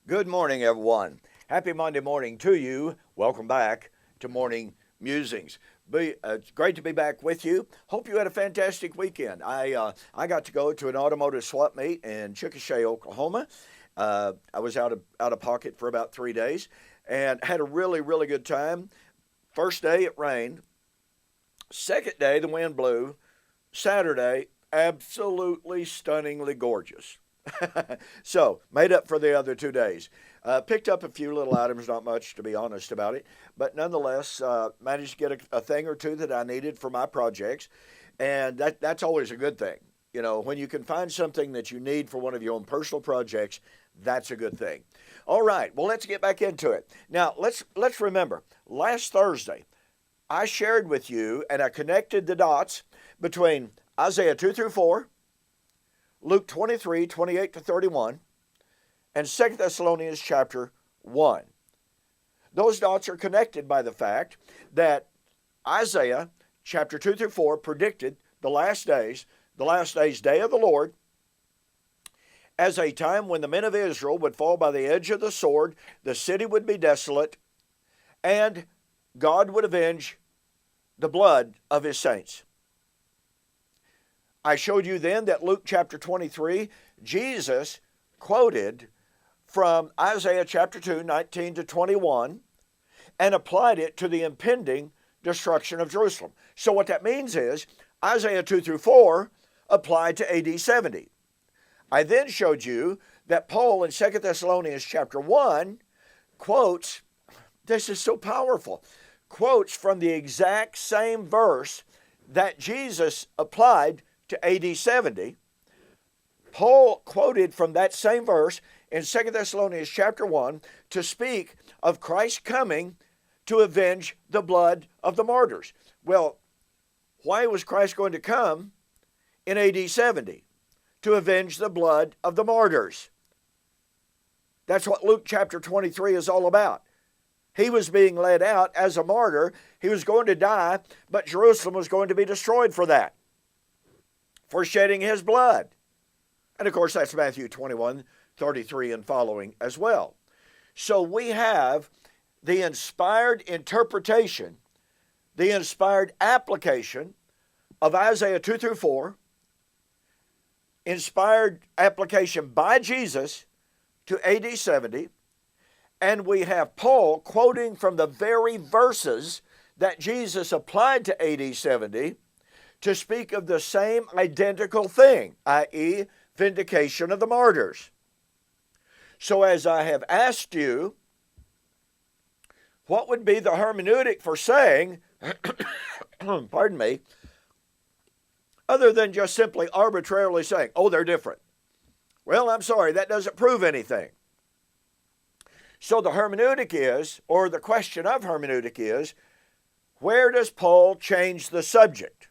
Good morning, everyone. Happy Monday morning to you. Welcome back to Morning Musings. It's great to be back with you. Hope you had a fantastic weekend. I got to go to an automotive swap meet in Chickasha, Oklahoma. I was out of pocket for about 3 days and had a really good time. First day it rained. Second day the wind blew. Saturday absolutely stunningly gorgeous. So, made up for the other 2 days. Picked up a few little items, not much to be honest about it, but nonetheless, managed to get a thing or two that I needed for my projects, and that's always a good thing. You know, when you can find something that you need for one of your own personal projects, that's a good thing. All right, well, let's get back into it. Now, let's remember, last Thursday, I shared with you and I connected the dots between Isaiah 2 through 4, Luke 23, 28 to 31, and 2 Thessalonians chapter 1. Those dots are connected by the fact that Isaiah chapter 2 through 4 predicted the last days day of the Lord, as a time when the men of Israel would fall by the edge of the sword, the city would be desolate, and God would avenge the blood of his saints. I showed you then that Luke chapter 23, Jesus quoted from Isaiah chapter 2, 19 to 21, and applied it to the impending destruction of Jerusalem. So what that means is Isaiah 2 through 4 applied to AD 70. I then showed you that Paul in 2 Thessalonians chapter 1 quotes, this is so powerful, quotes from the exact same verse that Jesus applied to AD 70. Paul quoted from that same verse in 2 Thessalonians chapter 1 to speak of Christ coming to avenge the blood of the martyrs. Well, why was Christ going to come in AD 70? To avenge the blood of the martyrs. That's what Luke chapter 23 is all about. He was being led out as a martyr. He was going to die, but Jerusalem was going to be destroyed for that, for shedding his blood. And of course, that's Matthew 21, 33 and following as well. So we have the inspired interpretation, the inspired application of Isaiah 2 through 4, inspired application by Jesus to AD 70, and we have Paul quoting from the very verses that Jesus applied to AD 70 to speak of the same identical thing, i.e., vindication of the martyrs. So as I have asked you, what would be the hermeneutic for saying, pardon me, other than just simply arbitrarily saying, oh, they're different? Well, I'm sorry, that doesn't prove anything. So the hermeneutic is, or the question of hermeneutic is, where does Paul change the subject?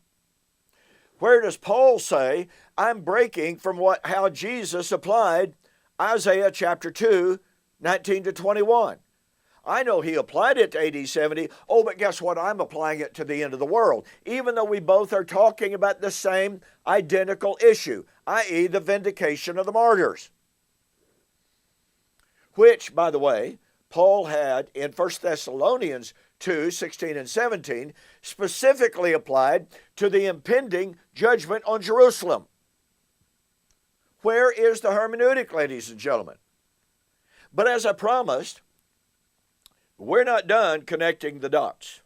Where does Paul say, I'm breaking from how Jesus applied Isaiah chapter 2, 19 to 21? I know he applied it to AD 70. Oh, but guess what? I'm applying it to the end of the world, even though we both are talking about the same identical issue, i.e., the vindication of the martyrs, which, by the way, Paul had in 1 Thessalonians 2, 16 and 17, specifically applied to the impending judgment on Jerusalem. Where is the hermeneutic, ladies and gentlemen? But as I promised, we're not done connecting the dots.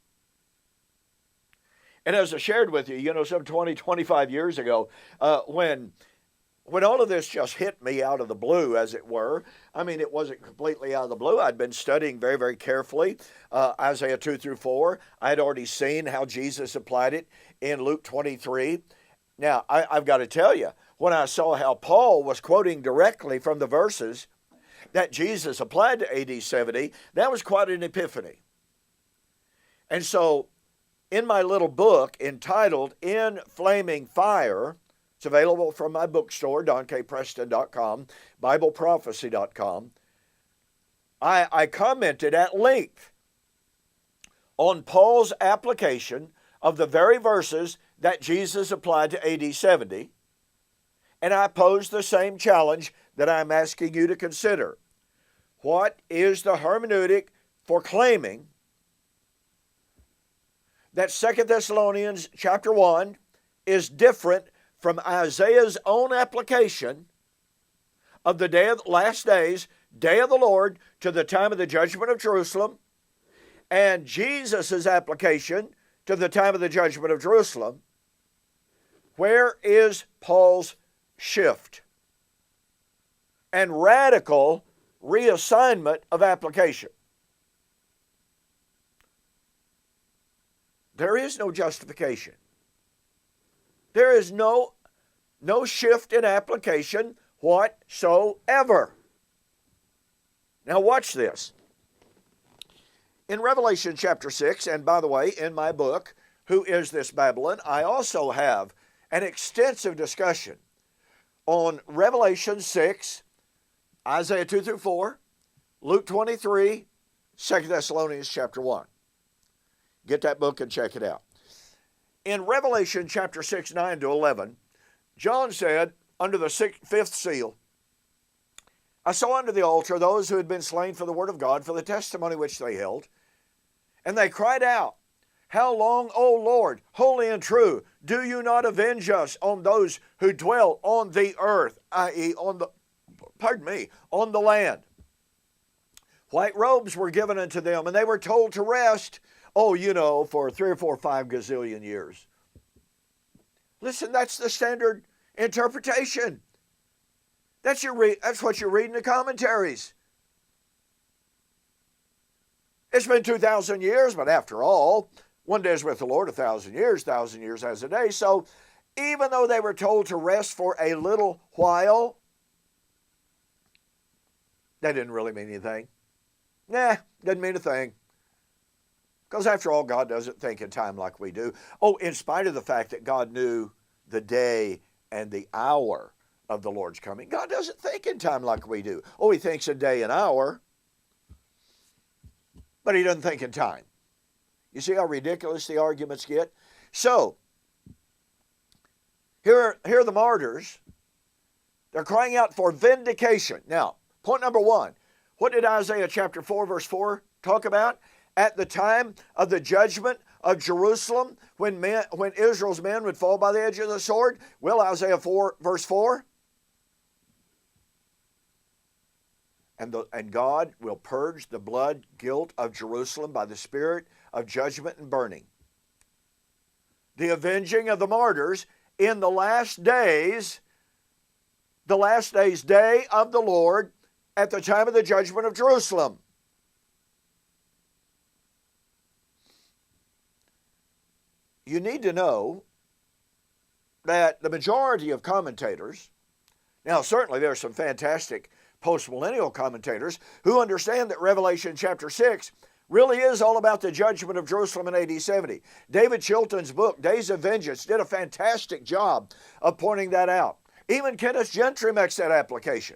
And as I shared with you, some 20, 25 years ago, when all of this just hit me out of the blue, as it were, I mean, it wasn't completely out of the blue. I'd been studying very, very carefully Isaiah 2 through 4. I had already seen how Jesus applied it in Luke 23. Now, I've got to tell you, when I saw how Paul was quoting directly from the verses that Jesus applied to AD 70, that was quite an epiphany. And so, in my little book entitled In Flaming Fire, it's available from my bookstore, donkpreston.com, bibleprophecy.com, I commented at length on Paul's application of the very verses that Jesus applied to AD 70, and I posed the same challenge that I'm asking you to consider. What is the hermeneutic for claiming that 2 Thessalonians chapter 1 is different from Isaiah's own application of the last days, day of the Lord, to the time of the judgment of Jerusalem, and Jesus' application to the time of the judgment of Jerusalem? Where is Paul's shift and radical reassignment of application? There is no justification. There is no shift in application whatsoever. Now watch this. In Revelation chapter 6, and by the way, in my book, Who is This Babylon?, I also have an extensive discussion on Revelation 6, Isaiah 2 through 4, Luke 23, 2 Thessalonians chapter 1. Get that book and check it out. In Revelation chapter 6, 9 to 11, John said, under the fifth seal, I saw under the altar those who had been slain for the word of God, for the testimony which they held. And they cried out, How long, O Lord, holy and true, do you not avenge us on those who dwell on the earth, i.e. on the land? White robes were given unto them, and they were told to rest, for 3 or 4 or 5 gazillion years. Listen, that's the standard interpretation. That's what you read in the commentaries. It's been 2,000 years, but after all, one day is with the Lord 1,000 years, 1,000 years as a day. So even though they were told to rest for a little while, that didn't really mean anything. Didn't mean a thing. Because after all, God doesn't think in time like we do. In spite of the fact that God knew the day and the hour of the Lord's coming, God doesn't think in time like we do. He thinks in day and hour, but he doesn't think in time. You see how ridiculous the arguments get? So, here are the martyrs. They're crying out for vindication. Now, point number 1. What did Isaiah chapter 4, verse 4 talk about? At the time of the judgment of Jerusalem, when Israel's men would fall by the edge of the sword. Well, Isaiah 4, verse 4. And God will purge the blood guilt of Jerusalem by the spirit of judgment and burning. The avenging of the martyrs in the last days day of the Lord, at the time of the judgment of Jerusalem. You need to know that the majority of commentators, now certainly there are some fantastic postmillennial commentators who understand that Revelation chapter 6 really is all about the judgment of Jerusalem in AD 70. David Chilton's book, Days of Vengeance, did a fantastic job of pointing that out. Even Kenneth Gentry makes that application.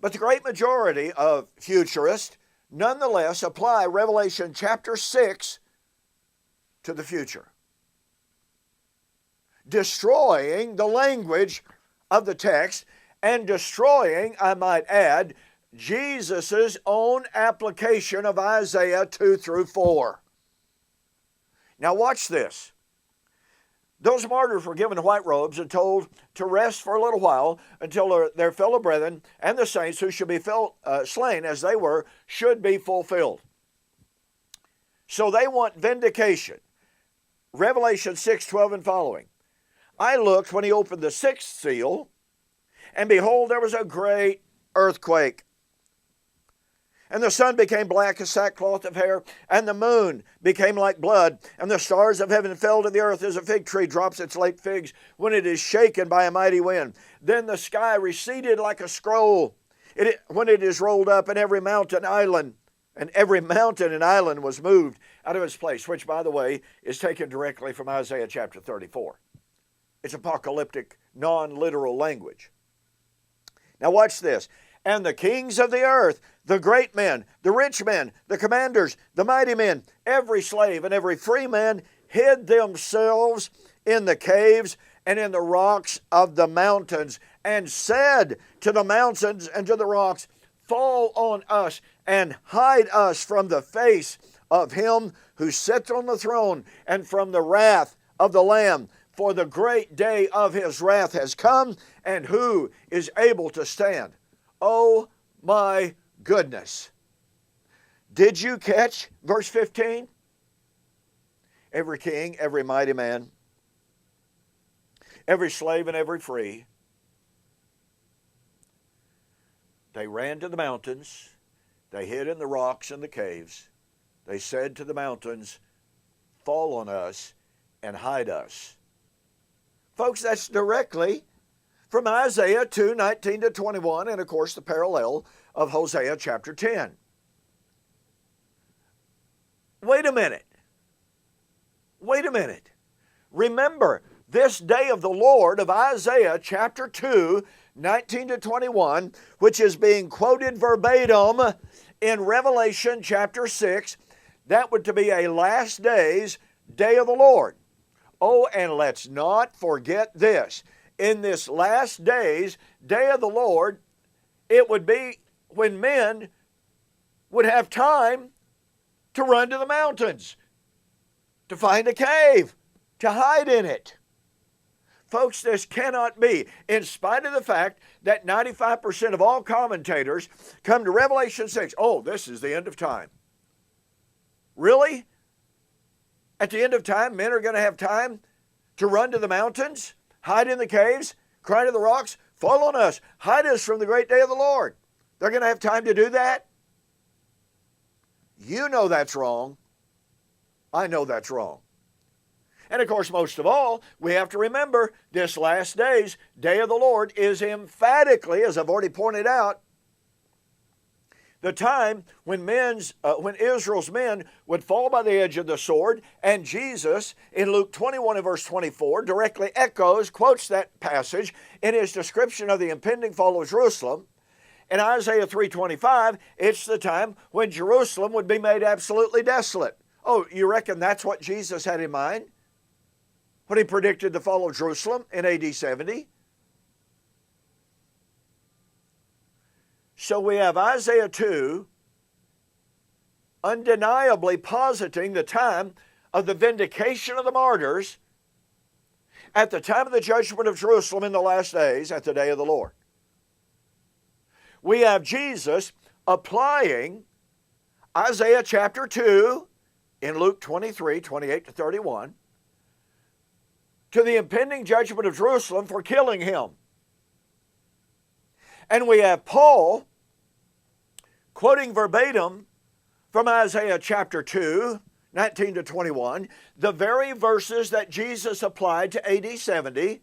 But the great majority of futurists nonetheless apply Revelation chapter 6 to the future, destroying the language of the text and destroying, I might add, Jesus' own application of Isaiah 2 through 4. Now watch this. Those martyrs were given white robes and told to rest for a little while until their fellow brethren and the saints who should be slain as they were should be fulfilled. So they want vindication. Revelation 6:12 and following. I looked when he opened the 6th seal, and behold, there was a great earthquake. And the sun became black as sackcloth of hair, and the moon became like blood, and the stars of heaven fell to the earth as a fig tree drops its late figs when it is shaken by a mighty wind. Then the sky receded like a scroll when it is rolled up, and every mountain and island was moved out of its place, which, by the way, is taken directly from Isaiah chapter 34. It's apocalyptic, non-literal language. Now watch this. And the kings of the earth, the great men, the rich men, the commanders, the mighty men, every slave and every free man hid themselves in the caves and in the rocks of the mountains, and said to the mountains and to the rocks, fall on us and hide us from the face of him who sits on the throne and from the wrath of the Lamb. For the great day of his wrath has come, and who is able to stand? Oh my goodness. Did you catch verse 15? Every king, every mighty man, every slave and every free, they ran to the mountains, they hid in the rocks and the caves. They said to the mountains, fall on us and hide us. Folks, that's directly from Isaiah 2:19 to 21, and of course the parallel of Hosea chapter 10. Wait a minute. Remember, this day of the Lord of Isaiah chapter 2:19 to 21, which is being quoted verbatim in Revelation chapter 6, that would to be a last days day of the Lord. Oh, and let's not forget this. In this last days, day of the Lord, it would be when men would have time to run to the mountains, to find a cave, to hide in it. Folks, this cannot be, in spite of the fact that 95% of all commentators come to Revelation 6. Oh, this is the end of time. Really? At the end of time, men are going to have time to run to the mountains, hide in the caves, cry to the rocks, fall on us, hide us from the great day of the Lord. They're going to have time to do that? You know that's wrong. I know that's wrong. And of course, most of all, we have to remember this last days, day of the Lord, is emphatically, as I've already pointed out, the time when Israel's men would fall by the edge of the sword, and Jesus, in Luke 21 and verse 24, directly quotes that passage in his description of the impending fall of Jerusalem. In Isaiah 3:25, it's the time when Jerusalem would be made absolutely desolate. Oh, you reckon that's what Jesus had in mind when he predicted the fall of Jerusalem in AD 70? So we have Isaiah 2 undeniably positing the time of the vindication of the martyrs at the time of the judgment of Jerusalem in the last days, at the day of the Lord. We have Jesus applying Isaiah chapter 2 in Luke 23:28 to 31 to the impending judgment of Jerusalem for killing him. And we have Paul quoting verbatim from Isaiah chapter 2:19 to 21, the very verses that Jesus applied to AD 70.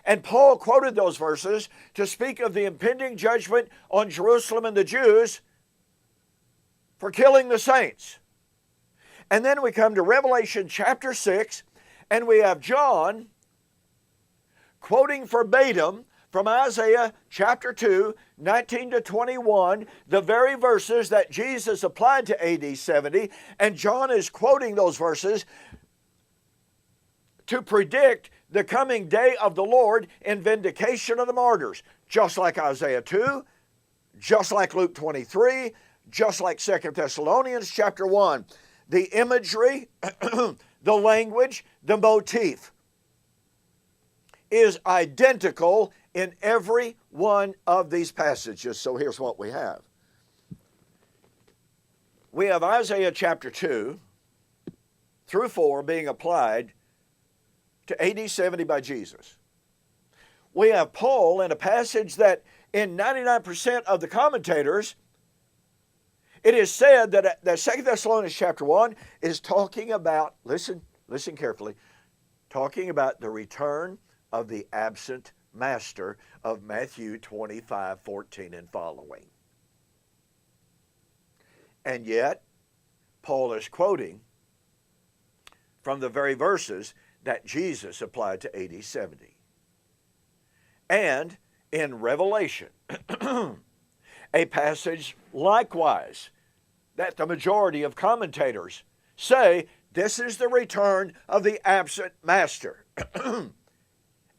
And Paul quoted those verses to speak of the impending judgment on Jerusalem and the Jews for killing the saints. And then we come to Revelation chapter 6, and we have John quoting verbatim from Isaiah chapter 2:19 to 21, the very verses that Jesus applied to AD 70, and John is quoting those verses to predict the coming day of the Lord in vindication of the martyrs, just like Isaiah 2, just like Luke 23, just like 2 Thessalonians chapter 1. The imagery, the language, the motif is identical in every one of these passages. So here's what we have. We have Isaiah chapter 2 through 4 being applied to AD 70 by Jesus. We have Paul in a passage that in 99% of the commentators, it is said that 2 Thessalonians chapter 1 is talking about, listen carefully, talking about the return of the absent master of Matthew 25:14 and following. And yet, Paul is quoting from the very verses that Jesus applied to AD 70. And in Revelation, a passage likewise that the majority of commentators say this is the return of the absent master.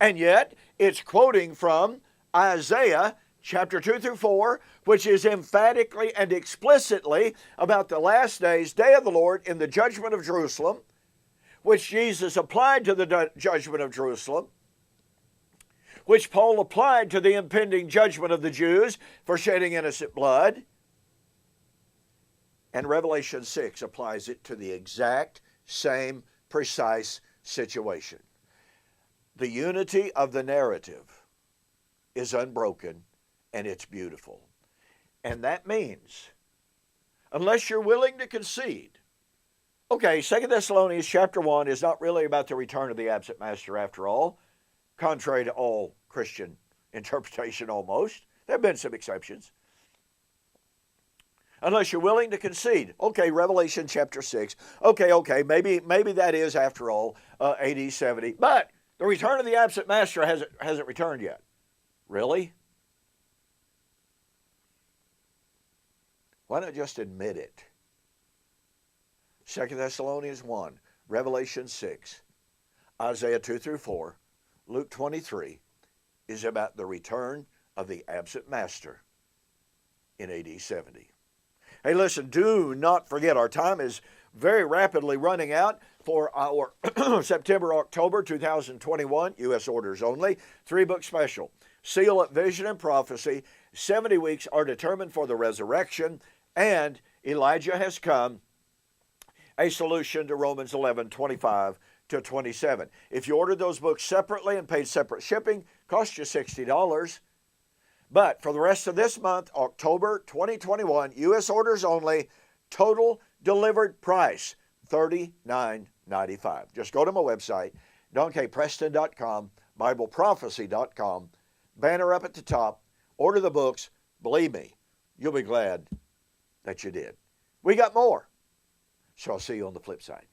And yet, it's quoting from Isaiah chapter 2 through 4, which is emphatically and explicitly about the last days, day of the Lord, in the judgment of Jerusalem, which Jesus applied to the judgment of Jerusalem, which Paul applied to the impending judgment of the Jews for shedding innocent blood. And Revelation 6 applies it to the exact same precise situation. The unity of the narrative is unbroken, and it's beautiful. And that means, unless you're willing to concede, okay, 2 Thessalonians chapter 1 is not really about the return of the absent master after all, contrary to all Christian interpretation almost. There have been some exceptions. Unless you're willing to concede, okay, Revelation chapter 6, okay, maybe that is after all AD 70, but the return of the absent master hasn't returned yet. Really? Why not just admit it? 2 Thessalonians 1, Revelation 6, Isaiah 2 through 4, Luke 23 is about the return of the absent master in AD 70. Hey, listen, do not forget our time is very rapidly running out for our September-October 2021 U.S. orders only 3-book special. Seal it, Vision and Prophecy. 70 weeks are determined for the resurrection, and Elijah has come. A solution to Romans 11:25 to 27. If you ordered those books separately and paid separate shipping, cost you $60. But for the rest of this month, October 2021, U.S. orders only, total delivered price, $39.95. Just go to my website, DonKPreston.com, BibleProphecy.com, banner up at the top, order the books. Believe me, you'll be glad that you did. We got more, so I'll see you on the flip side.